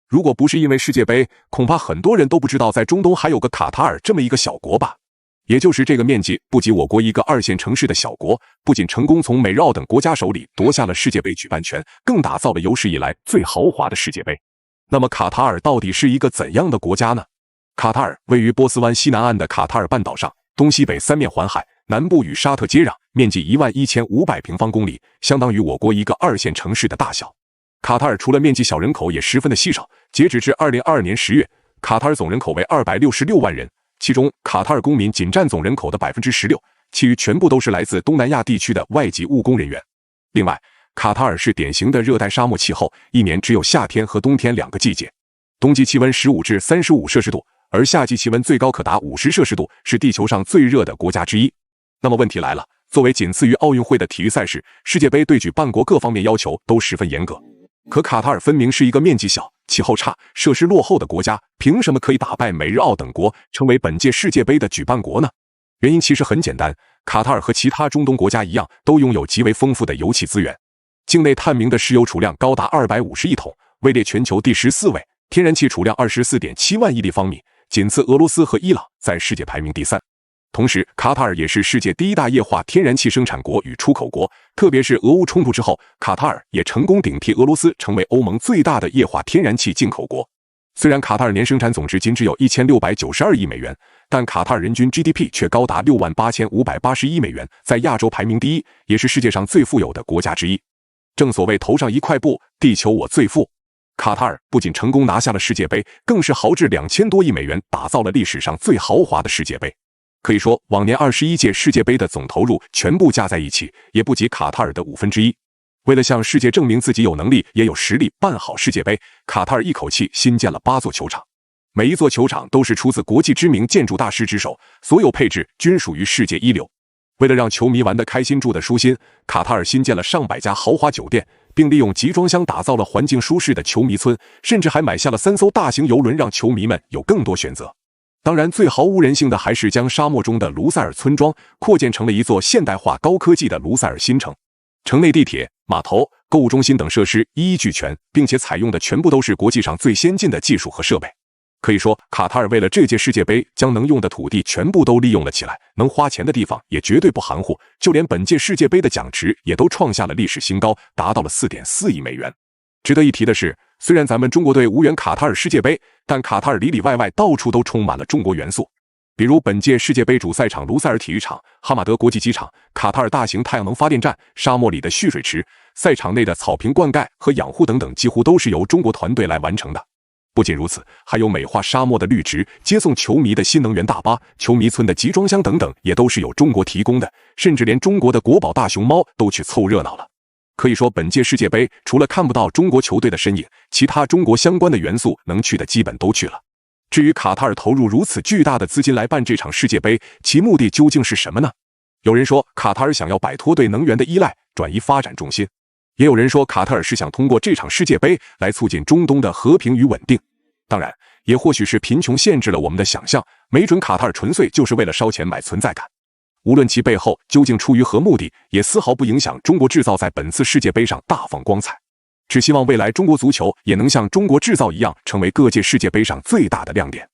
如果不是因为世界杯，恐怕很多人都不知道在中东还有个卡塔尔这么一个小国吧。也就是这个面积不及我国一个2线城市的小国，不仅成功从美日澳等国家手里夺下了世界杯举办权，更打造了有史以来最豪华的世界杯。那么卡塔尔到底是一个怎样的国家呢？卡塔尔位于波斯湾西南岸的卡塔尔半岛上，东西北3面环海，南部与沙特接壤，面积11500平方公里，相当于我国一个2线城市的大小。卡塔尔除了面积小，人口也十分的稀少。截止至2022年10月，卡塔尔总人口为266万人，其中卡塔尔公民仅占总人口的 16%， 其余全部都是来自东南亚地区的外籍务工人员。另外，卡塔尔是典型的热带沙漠气候，一年只有夏天和冬天2个季节，冬季气温15至35摄氏度，而夏季气温最高可达50摄氏度，是地球上最热的国家之一。那么问题来了，作为仅次于奥运会的体育赛事，世界杯对举办国各方面要求都十分严格。可卡塔尔分明是一个面积小、气候差、设施落后的国家，凭什么可以打败美日澳等国，成为本届世界杯的举办国呢？原因其实很简单，卡塔尔和其他中东国家一样，都拥有极为丰富的油气资源，境内探明的石油储量高达250亿桶，位列全球第14位，天然气储量24.7万亿立方米，仅次俄罗斯和伊朗，在世界排名第3。同时，卡塔尔也是世界第1大液化天然气生产国与出口国，特别是俄乌冲突之后，卡塔尔也成功顶替俄罗斯，成为欧盟最大的液化天然气进口国。虽然卡塔尔年生产总值仅只有1692亿美元，但卡塔尔人均 GDP 却高达68581美元，在亚洲排名第1，也是世界上最富有的国家之一。正所谓头上一块布，地球我最富。卡塔尔不仅成功拿下了世界杯，更是豪掷2000多亿美元，打造了历史上最豪华的世界杯。可以说，往年21届世界杯的总投入全部加在一起，也不及卡塔尔的1/5。为了向世界证明自己有能力也有实力办好世界杯，卡塔尔一口气新建了8座球场，每一座球场都是出自国际知名建筑大师之手，所有配置均属于世界一流。为了让球迷玩得开心、住得舒心，卡塔尔新建了上百家豪华酒店，并利用集装箱打造了环境舒适的球迷村，甚至还买下了3艘大型邮轮，让球迷们有更多选择。当然，最毫无人性的还是将沙漠中的卢塞尔村庄扩建成了一座现代化高科技的卢塞尔新城。城内地铁、码头、购物中心等设施一一俱全，并且采用的全部都是国际上最先进的技术和设备。可以说，卡塔尔为了这届世界杯，将能用的土地全部都利用了起来，能花钱的地方也绝对不含糊，就连本届世界杯的奖池也都创下了历史新高，达到了4.4亿美元。值得一提的是，虽然咱们中国队无缘卡塔尔世界杯，但卡塔尔里里外外到处都充满了中国元素。比如本届世界杯主赛场卢塞尔体育场、哈马德国际机场、卡塔尔大型太阳能发电站、沙漠里的蓄水池、赛场内的草坪灌溉和养护等等，几乎都是由中国团队来完成的。不仅如此，还有美化沙漠的绿植、接送球迷的新能源大巴、球迷村的集装箱等等，也都是由中国提供的，甚至连中国的国宝大熊猫都去凑热闹了。可以说，本届世界杯除了看不到中国球队的身影，其他中国相关的元素能去的基本都去了。至于卡塔尔投入如此巨大的资金来办这场世界杯，其目的究竟是什么呢？有人说，卡塔尔想要摆脱对能源的依赖，转移发展重心；也有人说，卡塔尔是想通过这场世界杯来促进中东的和平与稳定。当然，也或许是贫穷限制了我们的想象，没准卡塔尔纯粹就是为了烧钱买存在感。无论其背后究竟出于何目的，也丝毫不影响中国制造在本次世界杯上大放光彩。只希望未来中国足球也能像中国制造一样，成为各届世界杯上最大的亮点。